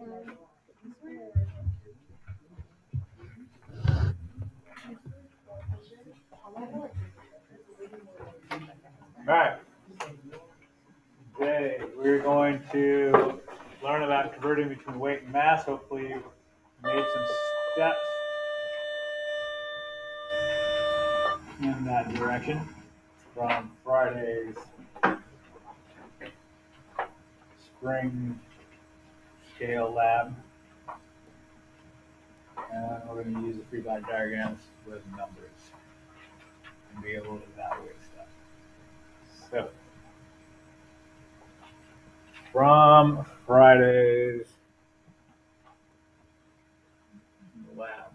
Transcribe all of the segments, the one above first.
All right. Today we're going to learn about converting between weight and mass. Hopefully you made some steps in that direction from Friday's spring scale lab. And we're going to use the free body diagrams with numbers and be able to evaluate stuff. So, from Friday's lab.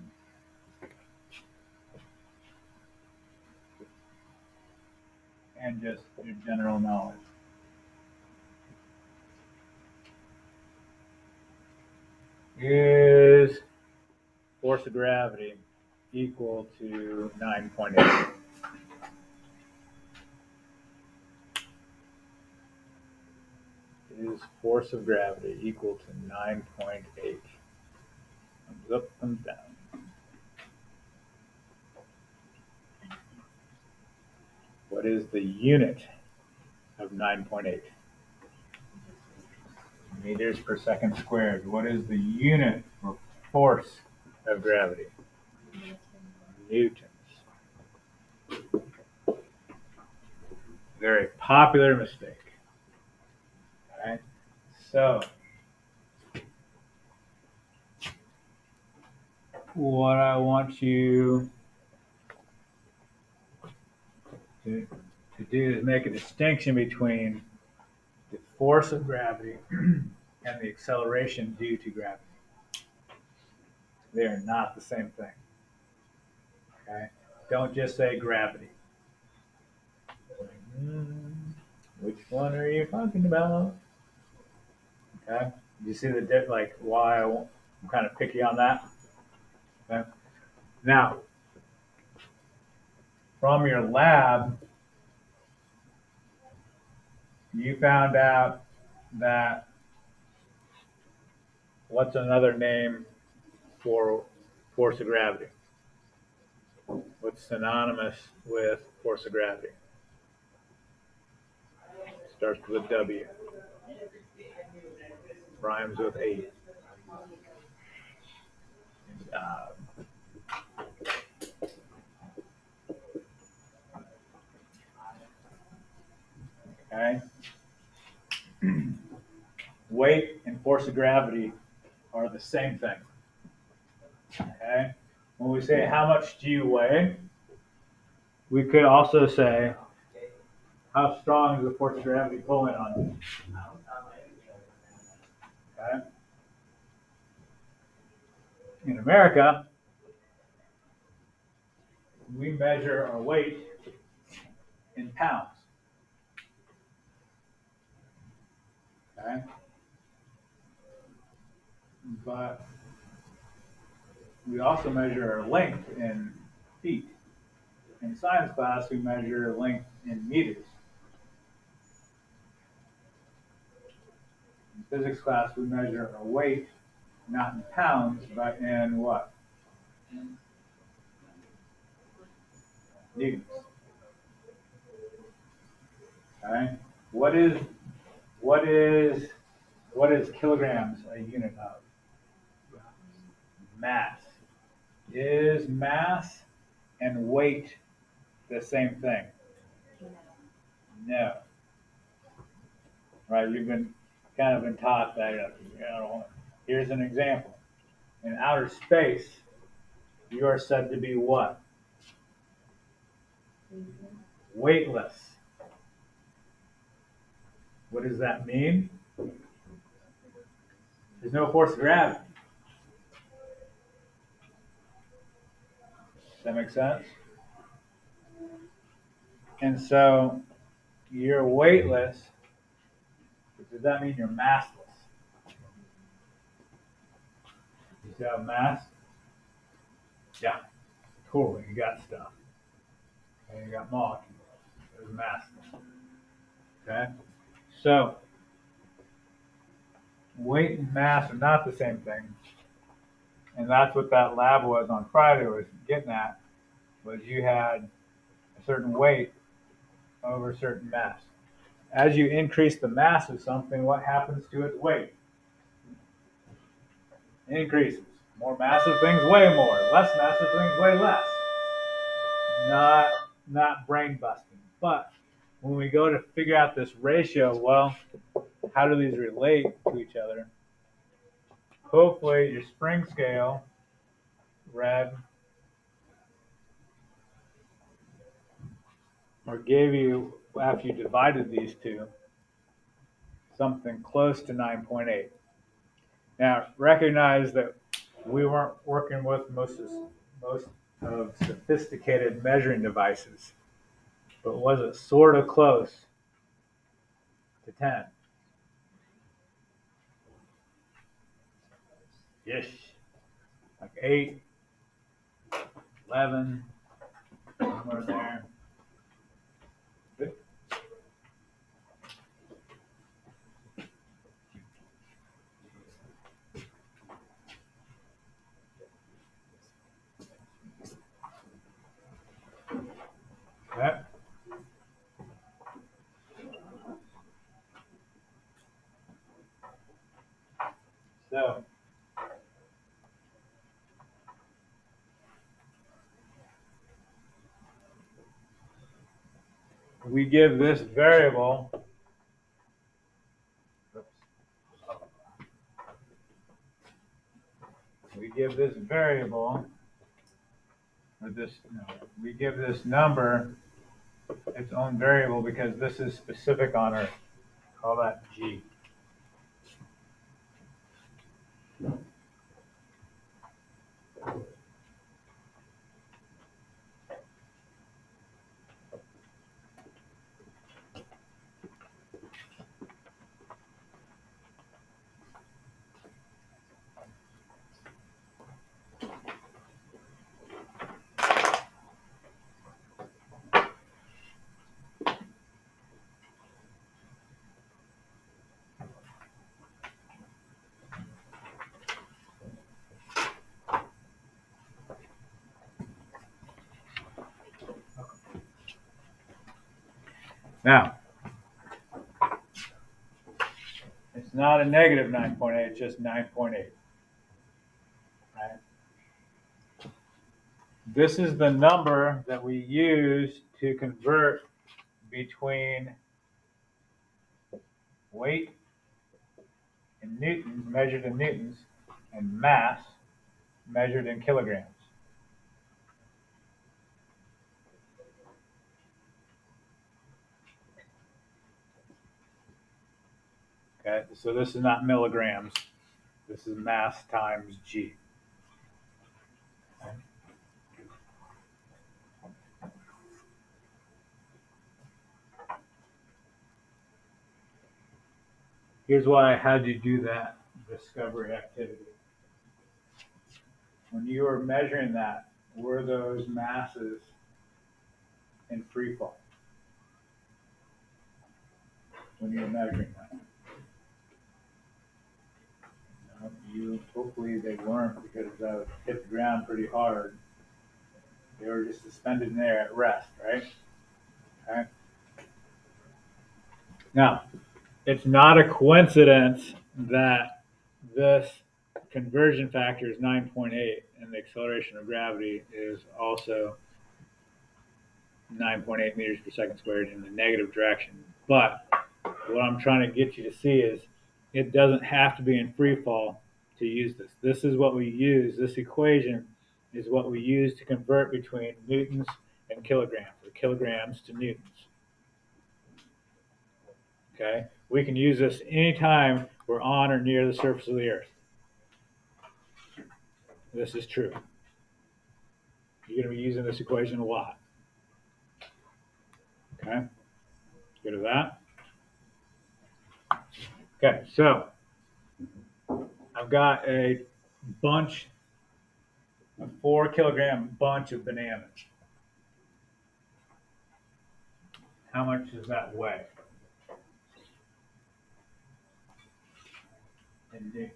And just your general knowledge. Is force of gravity equal to 9.8? Is force of gravity equal to 9.8? Thumbs up, thumbs down. What is the unit of 9.8? Meters per second squared. What is the unit for force of gravity? Newtons. Very popular mistake. Okay? So, what I want you to do is make a distinction between the force of gravity and the acceleration due to gravity. They are not the same thing. Okay? Don't just say gravity. Which one are you talking about? Okay? You see the why I'm kind of picky on that? Okay? Now, from your lab, you found out that what's another name for force of gravity? What's synonymous with force of gravity? Starts with a W. Rhymes with 8. Okay. Weight and force of gravity are the same thing. Okay. When we say how much do you weigh, we could also say how strong is the force of gravity pulling on you. Okay. In America, we measure our weight in pounds. Okay. But we also measure our length in feet. In science class, we measure length in meters. In physics class, we measure our weight not in pounds, but in what? Newtons. Okay. What is kilograms a unit of? Mass. Is mass and weight the same thing? No. Right? You've been taught that. Here's an example. In outer space, you are said to be what? Weightless. What does that mean? There's no force of gravity. Does that make sense? And so you're weightless. Does that mean you're massless? You still have mass? Yeah, totally. You got stuff. Okay, you got molecules. There's massless. Okay? So weight and mass are not the same thing. And that's what that lab was on Friday was getting at, was you had a certain weight over a certain mass. As you increase the mass of something, what happens to its weight? It increases. More massive things weigh more. Less massive things weigh less. Not not brain busting. But when we go to figure out this ratio, well, how do these relate to each other? Hopefully your spring scale, read or gave you, after you divided these two, something close to 9.8. Now recognize that we weren't working with most of sophisticated measuring devices, but was it sort of close to 10? Yes. Like 8, 11, somewhere there. Good. Okay. So we give this variable, or this, no, we give this number its own variable because this is specific on Earth. Call that G. Now, it's not a negative 9.8, it's just 9.8. Right? This is the number that we use to convert between weight in newtons, measured in newtons, and mass, measured in kilograms. Okay, so this is not milligrams. This is mass times G. Okay. Here's why I had you do that discovery activity. When you were measuring that, were those masses in free fall? When you were measuring that? No, hopefully they weren't, because that would hit the ground pretty hard. They were just suspended in there at rest, right? Okay. Now, it's not a coincidence that this conversion factor is 9.8 and the acceleration of gravity is also 9.8 meters per second squared in the negative direction. But what I'm trying to get you to see is it doesn't have to be in free fall to use this. This is what we use. This equation is what we use to convert between newtons and kilograms, or kilograms to newtons. Okay? We can use this anytime we're on or near the surface of the Earth. This is true. You're going to be using this equation a lot. Okay? Good at that? Okay, so I've got a 4 kilogram bunch of bananas. How much does that weigh? in newtons.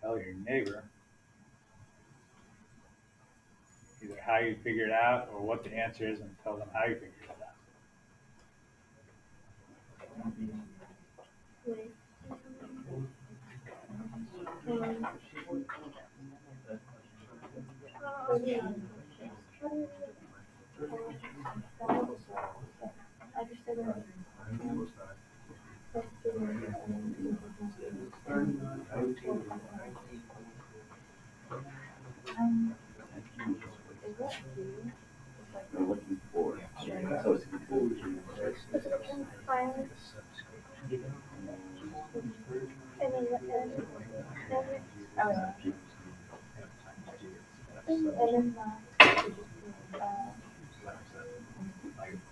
Tell your neighbor either how you figure it out or what the answer is, and tell them how you figured it out.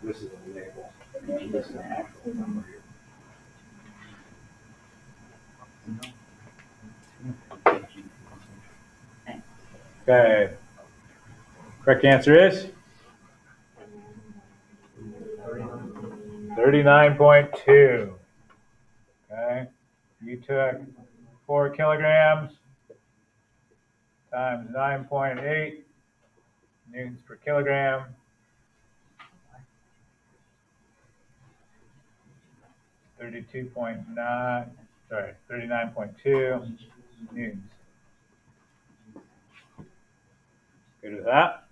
This is a label. This is an actual number here. Okay. Correct answer is 39.2. Okay. You took 4 kilograms times 9.8 newtons per kilogram. Sorry, 39.2 newtons. Good with that?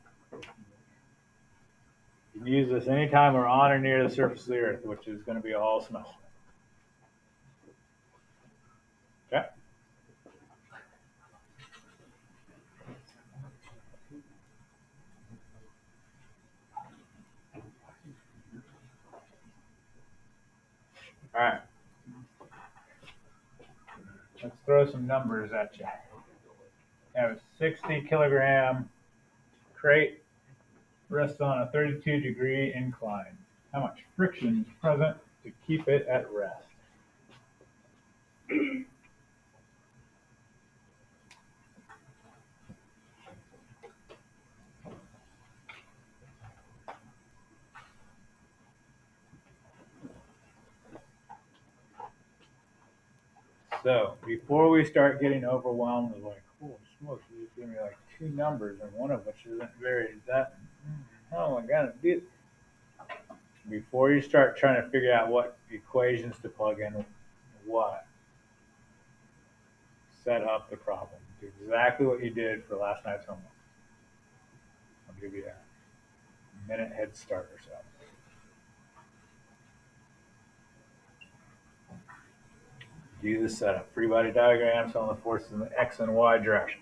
You can use this anytime we're on or near the surface of the Earth, which is going to be all semester. Okay? All right. Let's throw some numbers at you. I have a 60 kilogram crate rests on a 32-degree incline. How much friction is present to keep it at rest? So before we start getting overwhelmed with like, holy smokes, you just gave me like 2 numbers and one of which isn't very that. How am I gonna do? Before you start trying to figure out what equations to plug in, what? Set up the problem. Do exactly what you did for last night's homework. I'll give you a minute head start or so. Do the setup. Free body diagrams on the forces in the X and Y direction.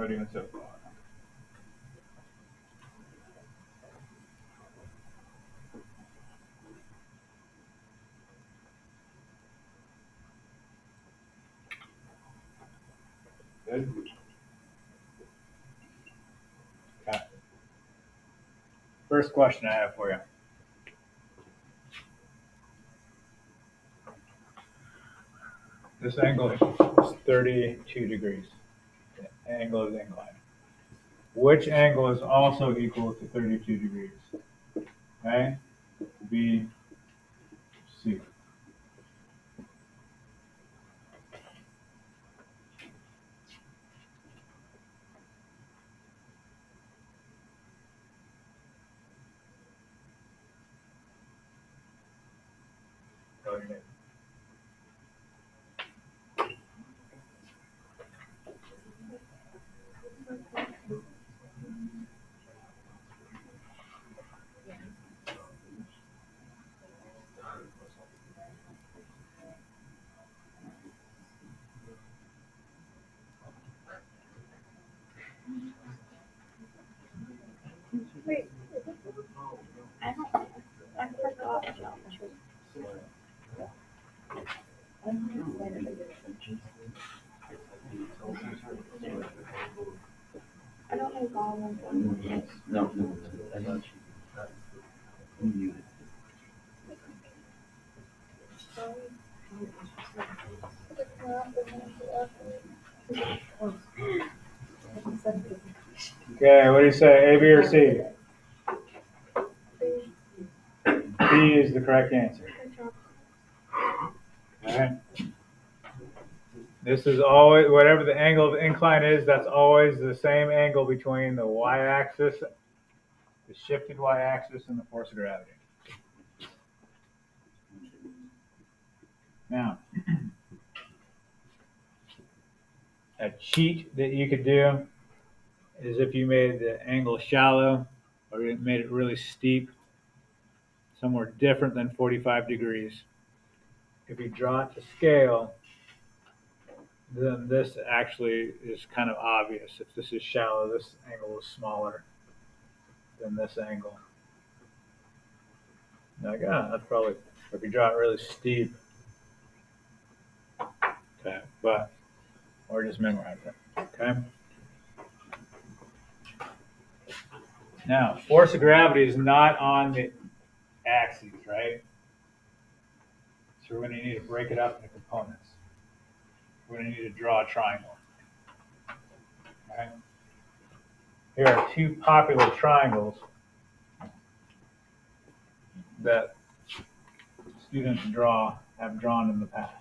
How are we doing so far? Good. Okay. First question I have for you. This angle is 32 degrees. The angle is inclined. Which angle is also equal to 32 degrees? Okay? B, C. Go ahead. Wait, I forgot geometry. I don't know Goblin. No, I got you. Okay, what do you say? A, B, or C? B is the correct answer. Alright. This is always, whatever the angle of incline is, that's always the same angle between the y-axis, the shifted y-axis, and the force of gravity. Now, a cheat that you could do is if you made the angle shallow or you made it really steep, somewhere different than 45 degrees. If you draw it to scale, then this actually is kind of obvious. If this is shallow, this angle is smaller than this angle. Like, that's probably, if you draw it really steep. Okay, but, or just memorize it, okay? Now, force of gravity is not on the axes, right? So we're going to need to break it up into components. We're going to need to draw a triangle. Okay? Here are two popular triangles that students have drawn in the past.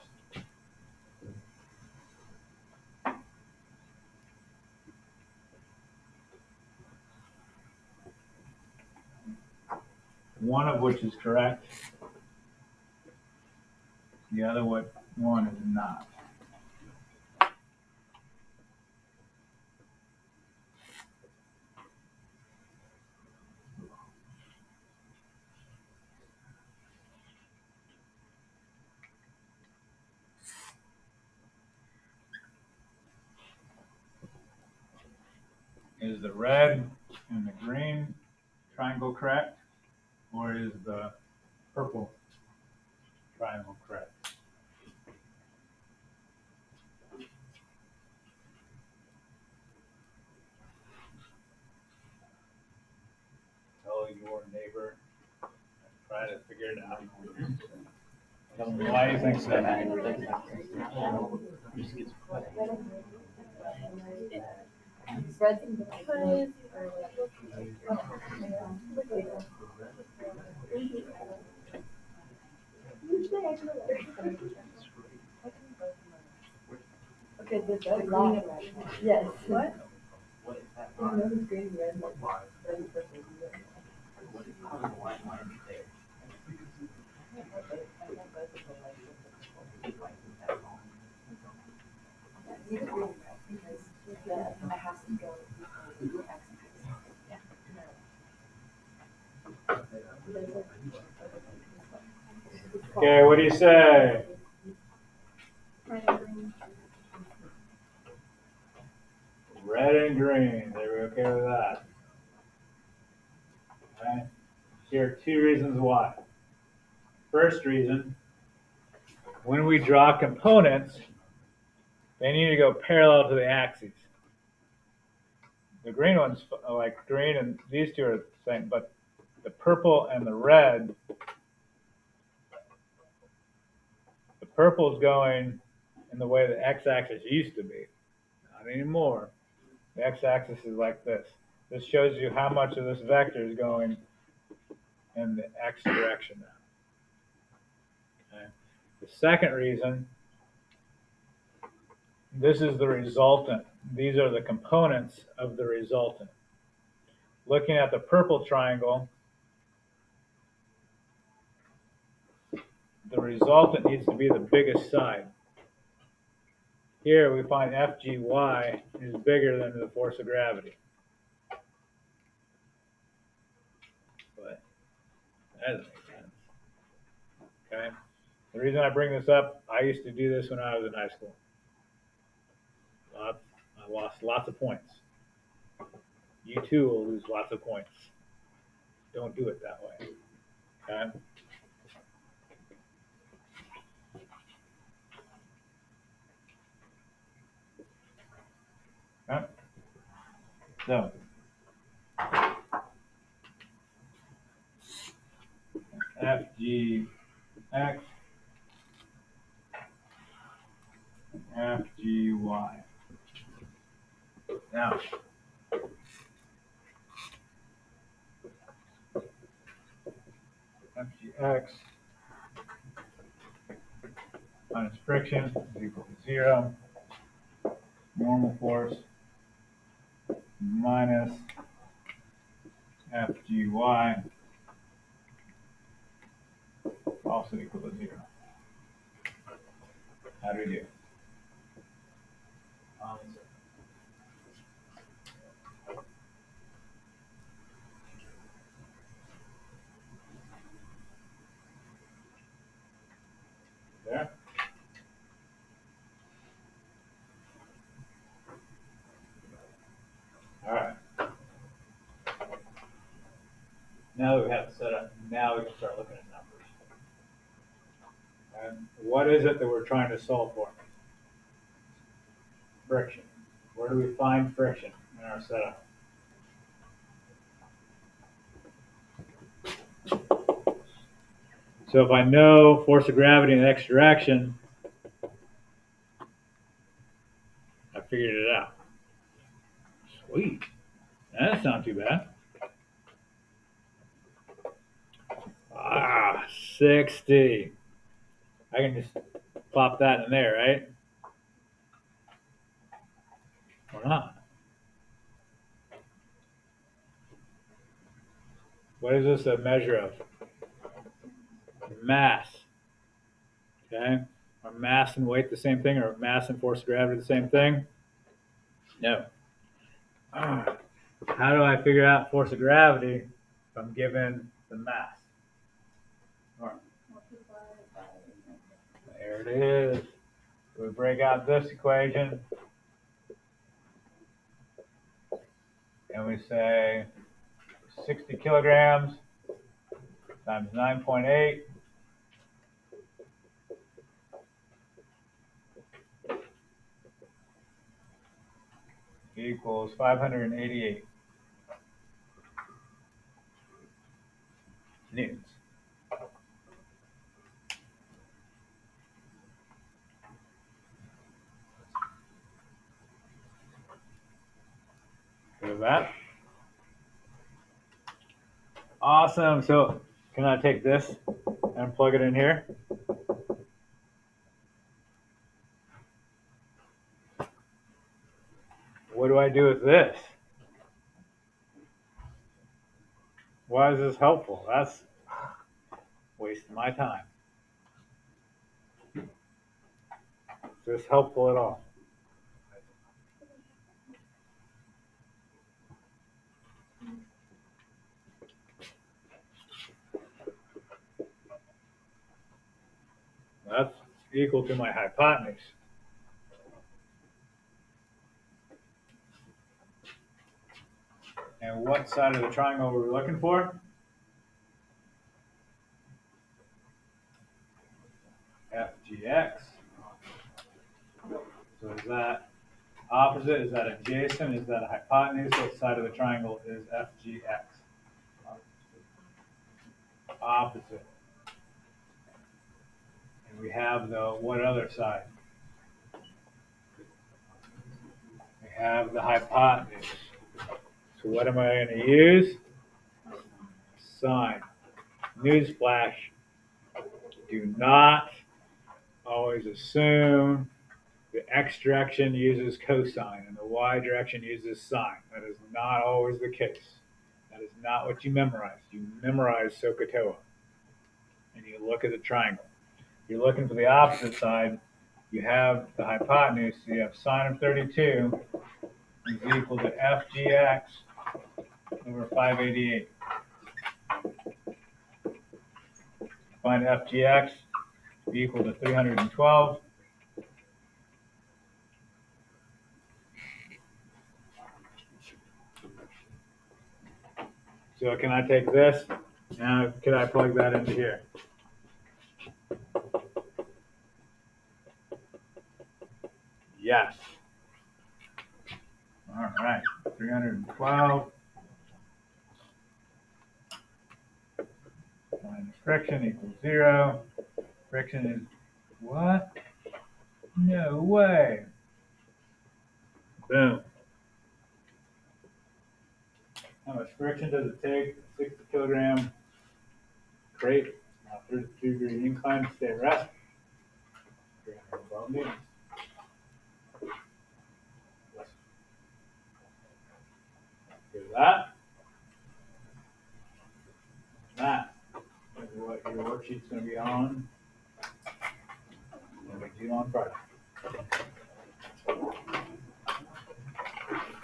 One of which is correct. The other one is not. Is the red and the green triangle correct? Or is the purple triangle correct? Tell your neighbor and try to figure it out. Tell them why you think so. Okay, the green. Yes. What? You know who's green and red? Red and purple. I have to go. Okay, what do you say? Red and green. Red red and green. Are we okay with that? Okay. Here are two reasons why. First reason, when we draw components, they need to go parallel to the axes. The green ones, like green and these two are the same, but the purple and the red, the purple is going in the way the x-axis used to be. Not anymore. The x-axis is like this. This shows you how much of this vector is going in the x direction now. Okay. The second reason, this is the resultant. These are the components of the resultant. Looking at the purple triangle, the resultant needs to be the biggest side. Here we find FGY is bigger than the force of gravity. But that doesn't make sense. Okay? The reason I bring this up, I used to do this when I was in high school. I lost lots of points. You too will lose lots of points. Don't do it that way. Okay? Okay? So, FGX, FGY. Now, FGX minus friction is equal to 0. Normal force minus FGY also equal to 0. How do we do? There. All right. Now that we have it set up, now we can start looking at numbers. And what is it that we're trying to solve for? Friction. Where do we find friction in our setup? So if I know force of gravity in the x direction, I figured it out. Sweet. That's not too bad. 60. I can just plop that in there, right? Or not. What is this a measure of? Mass. Okay? Are mass and weight the same thing, or mass and force of gravity the same thing? No. How do I figure out force of gravity if I'm given the mass? There it is. We break out this equation and we say 60 kilograms times 9.8 equals 588 newtons. Good with that? Awesome. So can I take this and plug it in here? What do I do with this? Why is this helpful? That's wasting my time. Is this helpful at all? That's equal to my hypotenuse. And what side of the triangle were we looking for? FGX. So is that opposite? Is that adjacent? Is that a hypotenuse? What side of the triangle is FGX? Opposite. And we have the, what other side? We have the hypotenuse. So what am I going to use? Sine. Newsflash. Do not always assume the x direction uses cosine and the y direction uses sine. That is not always the case. That is not what you memorize. You memorize SOHCAHTOA. And you look at the triangle. You're looking for the opposite side. You have the hypotenuse. So you have sine of 32 is equal to FGX over 588. Find FGX equal to 312. So can I take this? Now, could I plug that into here? Yes. All right, 312 minus friction equals 0. Friction is what? No way. Boom. How much friction does it take? 60 kilogram crate, 32-degree incline to stay at rest. 312 newtons. Do that. That is what your worksheet's going to be on. And we do on Friday.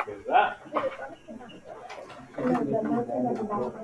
Do that. No, the nothing about